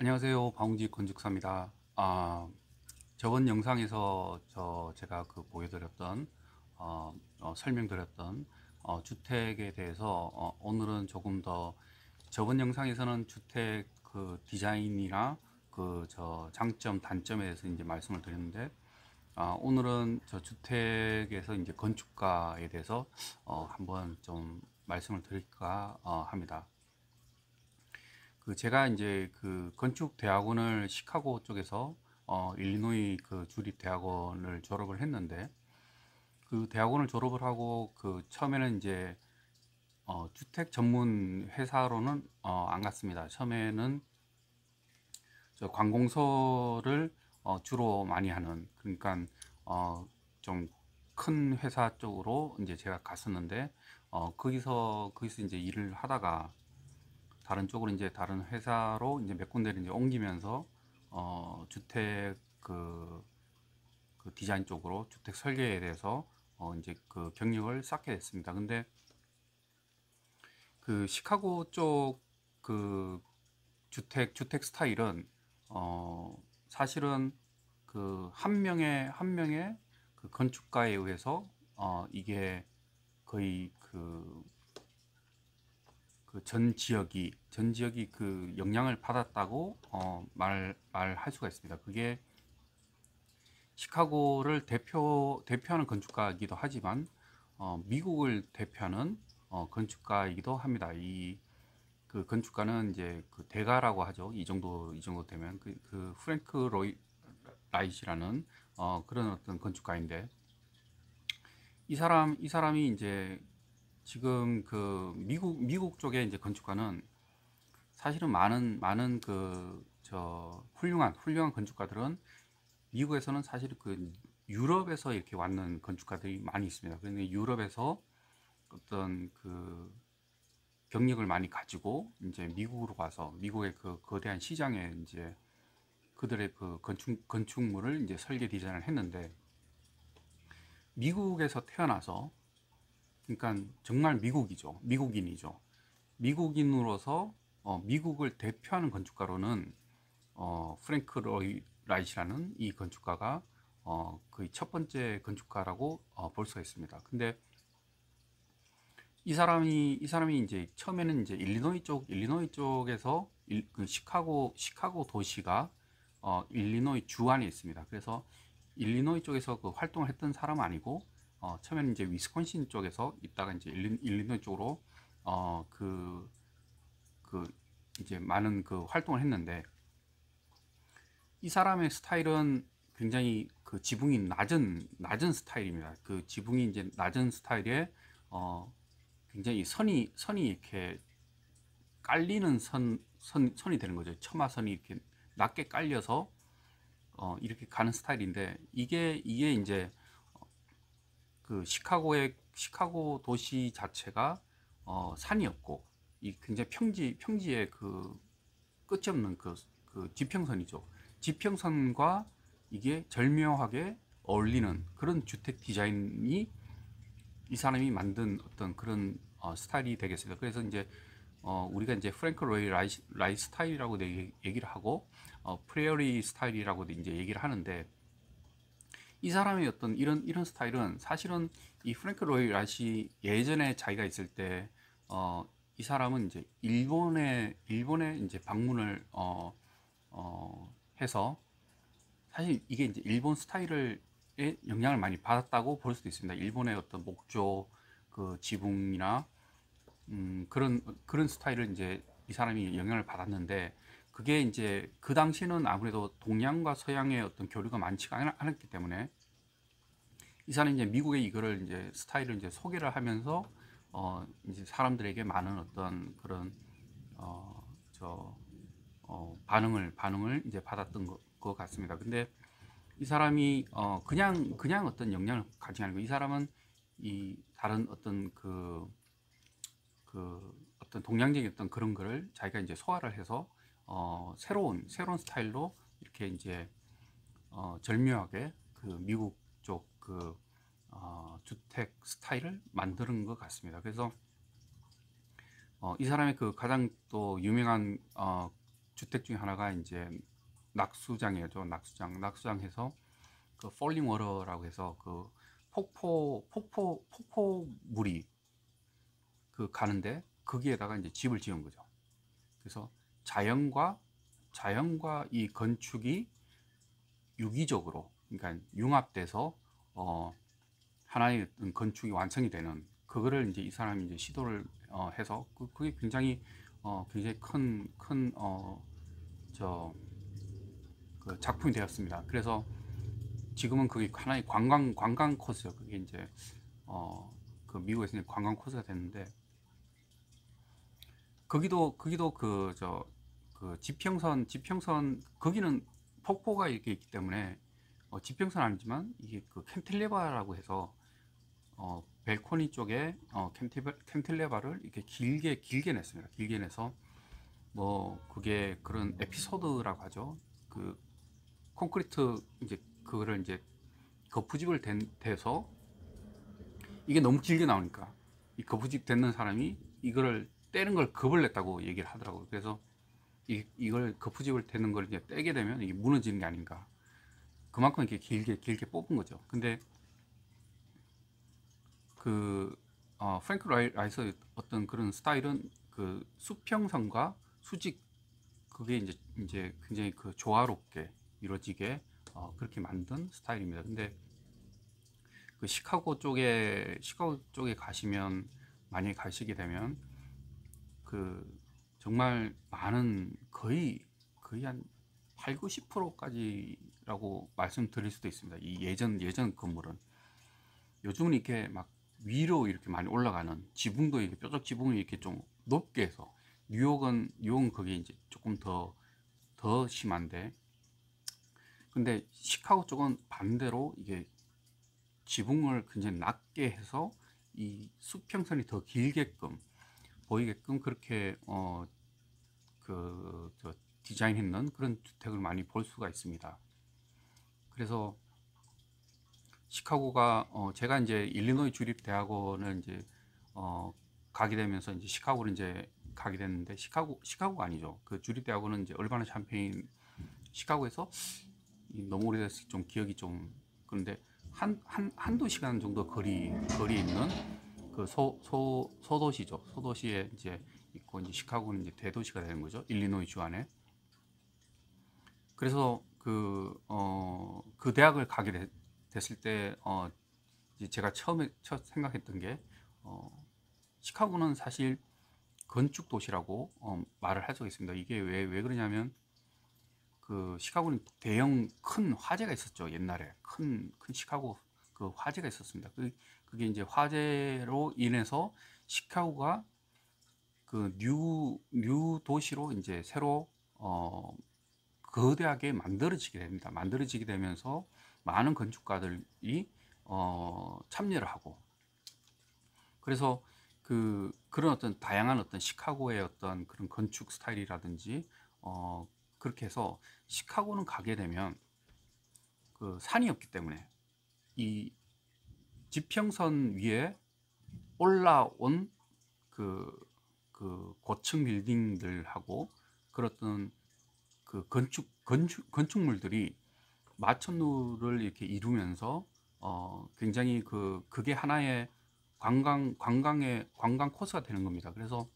안녕하세요. 박웅지 건축사입니다. 저번 영상에서 제가 보여드렸던 설명드렸던 주택에 대해서 오늘은 조금 더 저번 영상에서는 주택 디자인이나 장점 단점에 대해서 이제 말씀을 드렸는데 오늘은 저 주택에서 이제 건축가에 대해서 한번 좀 말씀을 드릴까 합니다. 제가 이제 건축 대학원을 시카고 쪽에서 일리노이 주립 대학원을 졸업을 했는데 그 대학원을 졸업을 하고 처음에는 이제 주택 전문 회사로는 안 갔습니다. 처음에는 저 관공서를 주로 많이 하는, 그러니까 좀 큰 회사 쪽으로 이제 제가 갔었는데 거기서 이제 일을 하다가 다른 쪽으로 이제 다른 회사로 이제 몇 군데를 이제 옮기면서 주택 디자인 쪽으로 주택 설계에 대해서 이제 경력을 쌓게 됐습니다. 근데 시카고 쪽 주택 스타일은 사실은 한 명의 건축가에 의해서 이게 거의 전 지역이 영향을 받았다고 말할 수가 있습니다. 그게 시카고를 대표하는 건축가이기도 하지만 미국을 대표하는 건축가이기도 합니다. 이 건축가는 이제 대가라고 하죠. 이 정도 되면 프랭크 로이 라이시라는 그런 어떤 건축가인데 이 사람이 이제 지금 미국 쪽에 이제 건축가는 사실은 많은 훌륭한 건축가들은 미국에서는 사실 유럽에서 이렇게 왔는 건축가들이 많이 있습니다. 그런데 유럽에서 어떤 경력을 많이 가지고 이제 미국으로 와서 미국의 거대한 시장에 이제 그들의 건축물을 이제 설계 디자인을 했는데 미국에서 태어나서, 그러니까 정말 미국인이죠. 미국인으로서 미국을 대표하는 건축가로는 프랭크 로이 라이시라는 이 건축가가 거의 첫 번째 건축가라고 볼 수가 있습니다. 근데 이 사람이 이제 처음에는 이제 일리노이 쪽에서 시카고 도시가 일리노이 주 안에 있습니다. 그래서 일리노이 쪽에서 활동을 했던 사람은 아니고 처음에는 이제 위스콘신 쪽에서 있다가 이제 일리노이 쪽으로 어, 그, 이제 많은 활동을 했는데 이 사람의 스타일은 굉장히 지붕이 낮은 스타일입니다. 지붕이 이제 낮은 스타일에 굉장히 선이 이렇게 깔리는 선이 되는 거죠. 처마선이 이렇게 낮게 깔려서 이렇게 가는 스타일인데 이게 이제 시카고 도시 자체가 산이 없고 이 굉장히 평지의 끝이 없는 지평선이죠. 지평선과 이게 절묘하게 어울리는 그런 주택 디자인이 이 사람이 만든 어떤 그런 스타일이 되겠습니다. 그래서 이제 우리가 이제 프랭크 로이 라이 스타일이라고 얘기를 하고 프레어리 스타일이라고도 이제 얘기를 하는데 이 사람의 어떤 이런 스타일은 사실은 이 프랭크 로이 라시 예전에 자기가 있을 때 이 사람은 이제 일본에 이제 방문을 해서 사실 이게 이제 일본 스타일을 영향을 많이 받았다고 볼 수도 있습니다. 일본의 어떤 목조 지붕이나 그런 스타일을 이제 이 사람이 영향을 받았는데 그게 이제 그 당시는 아무래도 동양과 서양의 어떤 교류가 많지가 않았기 때문에 이 사람이 이제 미국에 이거를 이제 스타일을 이제 소개를 하면서 이제 사람들에게 많은 어떤 그런 어, 저 반응을 이제 받았던 것 같습니다. 근데 이 사람이 그냥 어떤 역량을 가지고 아니고 이 사람은 이 다른 어떤 동양적인 어떤 그런 거를 자기가 이제 소화를 해서 새로운 스타일로 이렇게 이제 절묘하게 미국 쪽 주택 스타일을 만드는 것 같습니다. 그래서 이 사람의 가장 또 유명한 주택 중에 하나가 이제 낙수장이죠. 낙수장해서 그 폴링 워터라고 해서 그 폭포물이 그 가는데 거기에다가 이제 집을 지은 거죠. 그래서 자연과 이 건축이 유기적으로, 그러니까 융합돼서 하나의 어떤 건축이 완성이 되는, 그거를 이제 이 사람이 이제 시도를 해서 그게 굉장히 그 작품이 되었습니다. 그래서 지금은 그게 하나의 관광 코스요. 그게 이제 그 미국에서 관광 코스가 됐는데, 거기도 그 지평선 거기는 폭포가 이렇게 있기 때문에 지평선 아니지만 이게 그 캔틸레바라고 해서 벨코니 쪽에 캔틸레바를 이렇게 길게 냈습니다. 길게 내서 뭐 그게 그런 에피소드라고 하죠. 그 콘크리트 이제 그거를 이제 거푸집을 대서 이게 너무 길게 나오니까 이 거푸집 댔는 사람이 이거를 떼는 걸 겁을 냈다고 얘기를 하더라고요. 그래서 이걸 거푸집을 대는 걸 이제 떼게 되면 이게 무너지는 게 아닌가. 그만큼 이렇게 길게 뽑은 거죠. 근데 그 프랭크 라이서의 어떤 그런 스타일은 그 수평선과 수직, 그게 이제 굉장히 그 조화롭게 이루어지게 그렇게 만든 스타일입니다. 근데 그 시카고 쪽에 가시면, 만약에 가시게 되면 그 정말 많은, 거의 한 8, 90%까지라고 말씀드릴 수도 있습니다. 이 예전 건물은 요즘은 이렇게 막 위로 이렇게 많이 올라가는 지붕도, 이렇게 뾰족 지붕을 이렇게 좀 높게 해서, 뉴욕은 그게 이제 조금 더 심한데, 근데 시카고 쪽은 반대로 이게 지붕을 굉장히 낮게 해서 이 수평선이 더 길게끔 보이게끔 그렇게 디자인했는 그런 주택을 많이 볼 수가 있습니다. 그래서 시카고가 제가 이제 일리노이 주립대학원을 이제 가게 되면서 이제 시카고를 이제 가게 됐는데, 시카고가 아니죠. 그 주립대학원은 이제 얼바나 샴페인, 시카고에서 너무 오래돼서 좀 기억이 좀 그런데 한두 시간 정도 거리에 있는 그 소도시죠. 소도시에 이제 있고, 이제 시카고는 이제 대도시가 되는 거죠. 일리노이 주 안에. 그래서 그 대학을 가게 됐을 때 이제 제가 첫 생각했던 게 시카고는 사실 건축 도시라고 말을 할 수가 있습니다. 이게 왜 그러냐면, 그 시카고는 대형 큰 화재가 있었죠. 옛날에 큰 시카고 그 화재가 있었습니다. 그게 이제 화재로 인해서 시카고가 그 뉴 도시로 이제 새로 거대하게 만들어지게 됩니다. 만들어지게 되면서 많은 건축가들이 참여를 하고, 그래서 그런 어떤 다양한 어떤 시카고의 어떤 그런 건축 스타일이라든지 그렇게 해서, 시카고는 가게 되면 그 산이 없기 때문에 이 지평선 위에 올라온 그 고층 빌딩들하고 그런 그 건축물들이 마천루를 이렇게 이루면서 굉장히 그게 하나의 관광 코스가 되는 겁니다. 그래서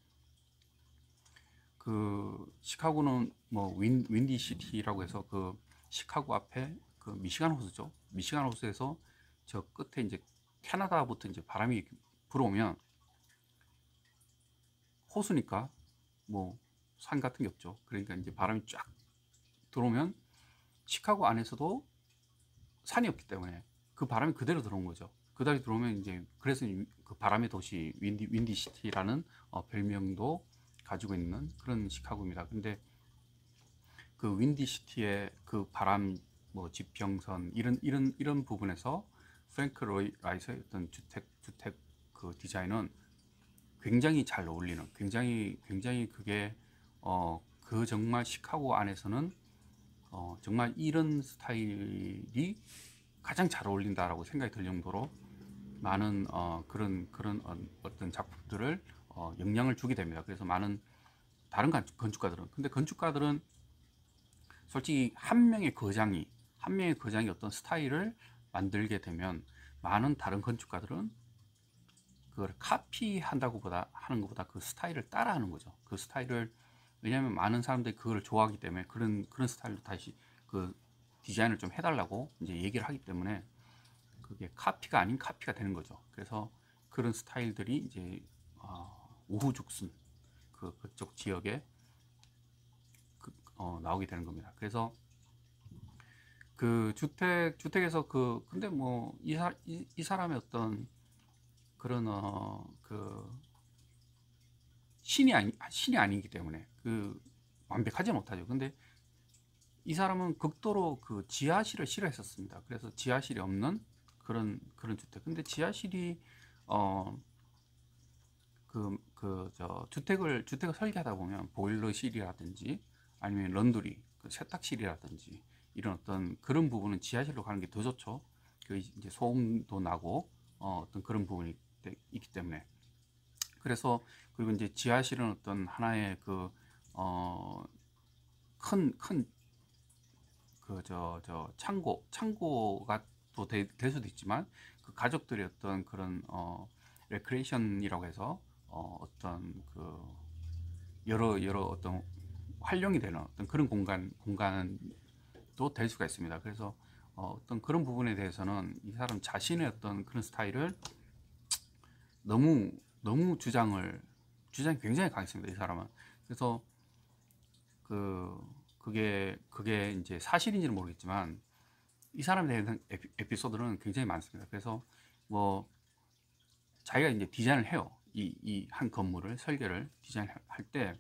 그 시카고는 뭐 윈디 시티라고 해서 그 시카고 앞에 그 미시간 호수죠. 미시간 호수에서 저 끝에 이제 캐나다부터 이제 바람이 불어오면, 호수니까 뭐 산 같은 게 없죠. 그러니까 이제 바람이 쫙 들어오면 시카고 안에서도 산이 없기 때문에 그 바람이 그대로 들어온 거죠. 그대로 들어오면 이제, 그래서 그 바람의 도시 윈디 시티라는 별명도 가지고 있는 그런 시카고입니다. 근데 그 윈디 시티의 그 바람, 뭐 지평선 이런 부분에서 프랭크 라이서의 어떤 주택 그 디자인은 굉장히 잘 어울리는, 굉장히 그게 그 정말 시카고 안에서는 정말 이런 스타일이 가장 잘 어울린다라고 생각이 들 정도로 많은 그런 어떤 작품들을 영향을 주게 됩니다. 그래서 많은 다른 건축가들은. 근데 건축가들은 솔직히 한 명의 거장이 어떤 스타일을 만들게 되면 많은 다른 건축가들은 그걸 카피한다고 하는 것보다 그 스타일을 따라하는 거죠. 그 스타일을, 왜냐하면 많은 사람들이 그걸 좋아하기 때문에 그런 스타일로 다시 그 디자인을 좀 해달라고 이제 얘기를 하기 때문에 그게 카피가 아닌 카피가 되는 거죠. 그래서 그런 스타일들이 이제 우후죽순 그쪽 지역에 나오게 되는 겁니다. 그래서 그 주택에서 근데 뭐 이 사람의 어떤 그런 그 신이 아니기 때문에 그 완벽하지 못하죠. 근데 이 사람은 극도로 그 지하실을 싫어했었습니다. 그래서 지하실이 없는 그런 주택. 근데 지하실이 저 주택을 설계하다 보면 보일러실이라든지 아니면 런드리, 그 세탁실이라든지 이런 어떤 그런 부분은 지하실로 가는 게 더 좋죠. 그 이제 소음도 나고 어떤 그런 부분이 있기 때문에. 그래서 그리고 이제 지하실은 어떤 하나의 큰 창고가 또 될 수도 있지만 그 가족들의 어떤 그런 레크레이션이라고 해서 어떤 그 여러 어떤 활용이 되는 어떤 그런 공간도 될 수가 있습니다. 그래서 어떤 그런 부분에 대해서는 이 사람 자신의 어떤 그런 스타일을 너무 주장이 굉장히 강했습니다. 이 사람은. 그래서 그게 이제 사실인지는 모르겠지만 이 사람에 대한 에피소드는 굉장히 많습니다. 그래서 뭐 자기가 이제 디자인을 해요. 이 한 건물을 설계를 디자인할 때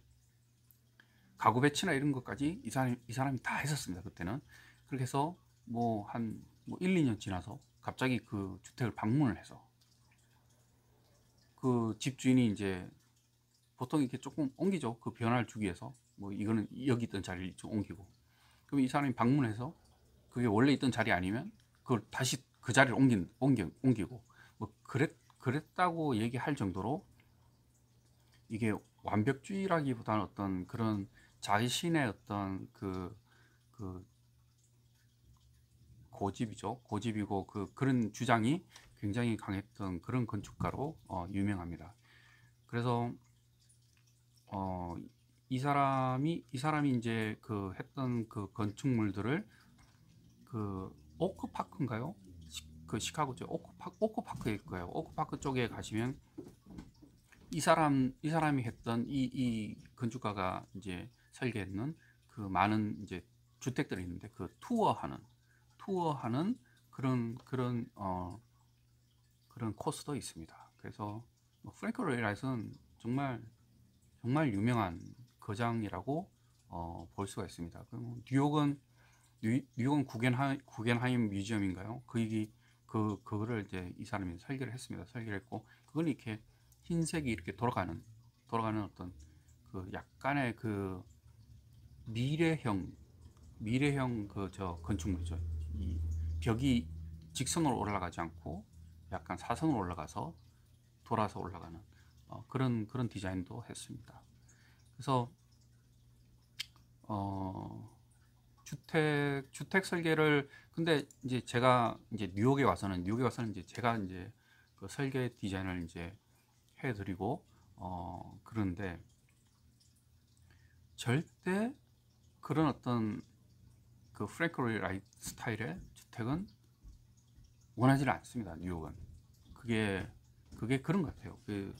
가구 배치나 이런 것까지 이 사람이 다 했었습니다. 그때는. 그렇게 해서 뭐 한 1, 2년 지나서 갑자기 그 주택을 방문을 해서 그 집주인이 이제 보통 이렇게 조금 옮기죠. 그 변화를 주기 위해서. 뭐 이거는 여기 있던 자리를 좀 옮기고. 그럼 이 사람이 방문해서 그게 원래 있던 자리 아니면 그걸 다시 그 자리를 옮기고 뭐 그랬다고 얘기할 정도로 이게 완벽주의라기보다는 어떤 그런 자신의 어떤 그 고집이고 그런 주장이 굉장히 강했던 그런 건축가로 유명합니다. 그래서 이 사람이 이제 했던 그 건축물들을 그 오크파크인가요? 그 시카고죠. 오크파크일 거예요. 오크파크 쪽에 가시면 이 사람이 했던 이 건축가가 이제 설계했는 그 많은 이제 주택들이 있는데 그 투어하는 그런 코스도 있습니다. 그래서 프랭크 로이 라이트는 정말 유명한 거장이라고 볼 수가 있습니다. 뉴욕은 구겐하임 뮤지엄인가요? 그거를 이제 이 사람이 설계를 했습니다. 설계를 했고 그건 이렇게 흰색이 이렇게 돌아가는 어떤 그 약간의 그 미래형 건축물이죠. 이 벽이 직선으로 올라가지 않고 약간 사선으로 올라가서 돌아서 올라가는 그런 디자인도 했습니다. 그래서 주택 설계를 근데 이제 제가 이제 뉴욕에 와서는 이제 제가 이제 그 설계 디자인을 이제 해드리고 그런데 절대 그런 어떤 그 프랭크 로이 라이트 스타일의 주택은 원하지를 않습니다. 뉴욕은 그게 그런 것 같아요. 그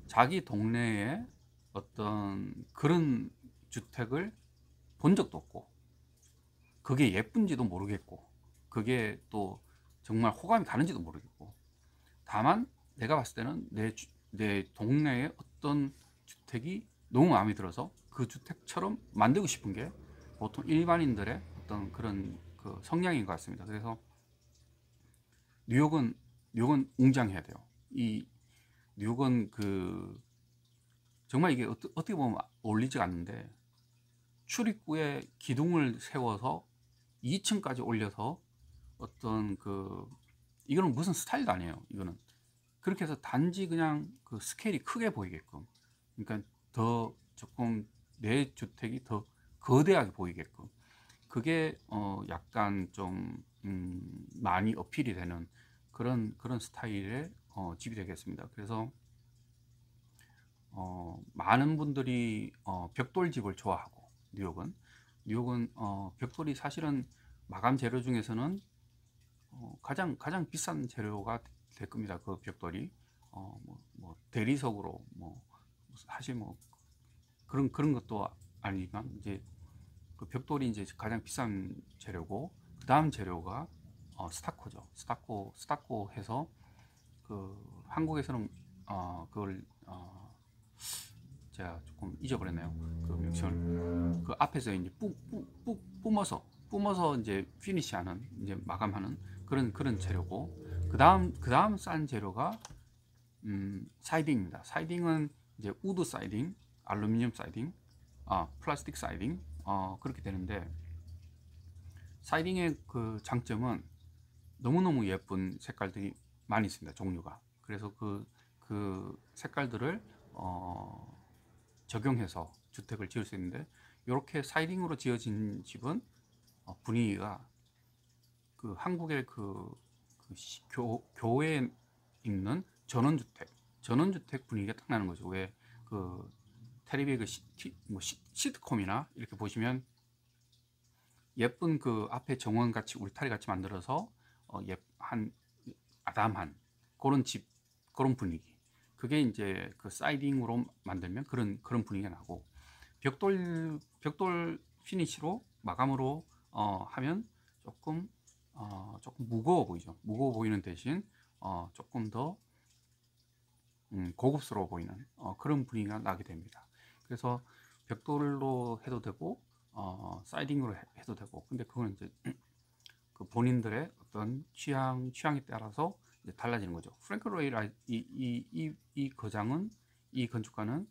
자기 동네에 어떤 그런 주택을 본 적도 없고 그게 예쁜지도 모르겠고 그게 또 정말 호감이 가는지도 모르겠고 다만 내가 봤을 때는 내 동네에 어떤 주택이 너무 마음에 들어서 그 주택처럼 만들고 싶은 게 보통 일반인들의 어떤 그런 그 성향인 것 같습니다. 그래서 뉴욕은 웅장해야 돼요. 이 뉴욕은 정말 이게 어떻게 보면 어울리지가 않는데 출입구에 기둥을 세워서 2층까지 올려서 어떤 이거는 무슨 스타일도 아니에요. 이거는 그렇게 해서 단지 그냥 그 스케일이 크게 보이게끔, 그러니까 더 조금 내 주택이 더 거대하게 보이게끔, 그게 약간 좀 많이 어필이 되는 그런 스타일의 집이 되겠습니다. 그래서 많은 분들이 벽돌집을 좋아하고, 뉴욕은 벽돌이 사실은 마감 재료 중에서는 가장 비싼 재료가 될 겁니다. 그 벽돌이 뭐 대리석으로 뭐 사실 뭐 그런 것도 아니지만, 이제 그 벽돌이 이제 가장 비싼 재료고, 그 다음 재료가 스타코죠. 스타코 해서, 그 한국에서는 그걸 제가 조금 잊어버렸네요. 그 명칭을. 그 앞에서 이제 뿜어서 이제 피니시하는, 이제 마감하는 그런 재료고, 그 다음 싼 재료가 사이딩입니다. 사이딩은 이제 우드 사이딩, 알루미늄 사이딩, 플라스틱 사이딩, 그렇게 되는데, 사이딩의 그 장점은 너무너무 예쁜 색깔들이 많이 있습니다. 종류가. 그래서 그 색깔들을 적용해서 주택을 지을 수 있는데, 이렇게 사이딩으로 지어진 집은 분위기가 그 한국의 교외에 있는 전원주택 분위기가 딱 나는 거죠. 왜 그 텔레비의 시트콤이나 이렇게 보시면 예쁜 그 앞에 정원 같이 울타리 같이 만들어서 한 아담한 그런 분위기, 그게 이제 그 사이딩으로 만들면 그런 분위기가 나고, 벽돌 피니시로 마감으로 하면 조금 무거워 보이죠. 무거워 보이는 대신 조금 더 고급스러워 보이는 그런 분위기가 나게 됩니다. 그래서 벽돌로 해도 되고 사이딩으로 해도 되고, 근데 그거는 이제 그 본인들의 어떤 취향에 따라서 이제 달라지는 거죠. 프랭크 로이 이 건축가는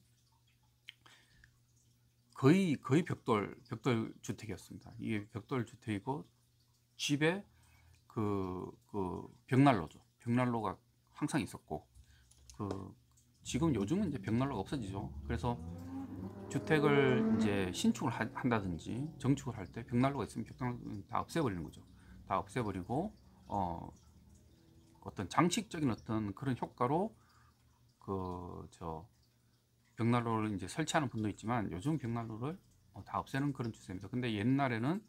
거의 벽돌 주택이었습니다. 이게 벽돌 주택이고, 집에 그 벽난로가 항상 있었고, 지금 요즘은 이제 벽난로가 없어지죠. 그래서 주택을 이제 신축을 한다든지 정축을 할 때 벽난로가 있으면 벽난로는 다 없애버리는 거죠. 다 없애버리고 어떤 장식적인 어떤 그런 효과로 벽난로를 이제 설치하는 분도 있지만, 요즘 벽난로를 다 없애는 그런 추세입니다. 근데 옛날에는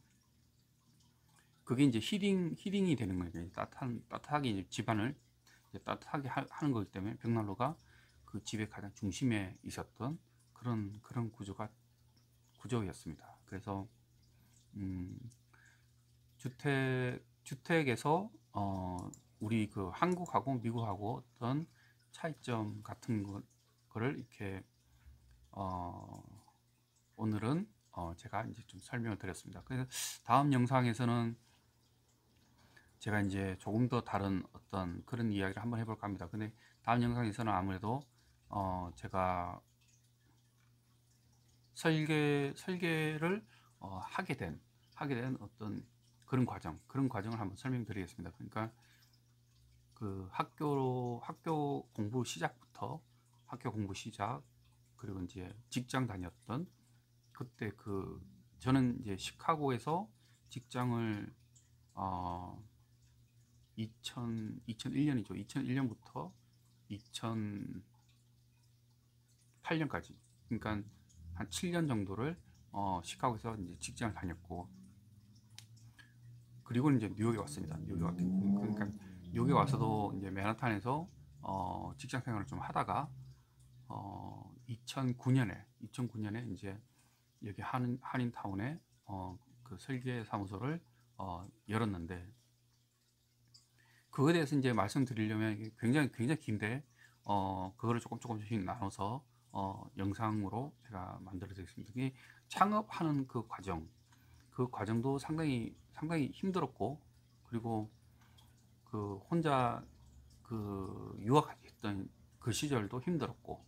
그게 이제 히딩이 되는 거예요. 따뜻하게 이제 집안을 이제 따뜻하게 하는 거기 때문에, 벽난로가 그 집의 가장 중심에 있었던 그런 구조였습니다. 그래서 주택에서 우리 그 한국하고 미국하고 어떤 차이점 같은 거를 이렇게 오늘은 제가 이제 좀 설명을 드렸습니다. 그래서 다음 영상에서는 제가 이제 조금 더 다른 어떤 그런 이야기를 한번 해볼까 합니다. 근데 다음 영상에서는 아무래도 제가 설계를 하게 된 어떤 그런 과정을 한번 설명드리겠습니다. 그러니까 그 학교 공부 시작, 그리고 이제 직장 다녔던 그때 저는 이제 시카고에서 직장을 2001년이죠. 2001년부터 2008년까지, 그러니까 한 7년 정도를 시카고에서 이제 직장을 다녔고, 그리고 이제 뉴욕에 왔습니다. 그러니까 뉴욕에 와서도 이제 맨하탄에서 직장 생활을 좀 하다가 2009년에 이제 여기 한인타운에 그 설계 사무소를 열었는데, 그거에 대해서 이제 말씀드리려면 굉장히 긴데 그거를 조금씩 나눠서 영상으로 제가 만들어 드리겠습니다. 이 창업하는 그 과정도 상당히 힘들었고, 그리고 그 혼자 유학했던 그 시절도 힘들었고,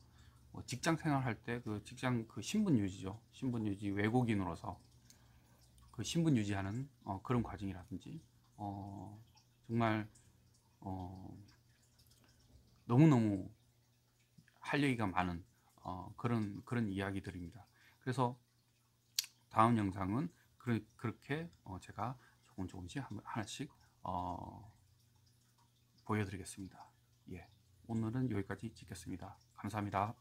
직장 생활할 때 직장 신분 유지죠. 신분 유지, 외국인으로서 그 신분 유지하는 그런 과정이라든지 정말 너무너무 할 얘기가 많은 그런 이야기들입니다. 그래서 다음 영상은 그렇게 제가 조금씩 하나씩 보여드리겠습니다. 예, 오늘은 여기까지 찍겠습니다. 감사합니다.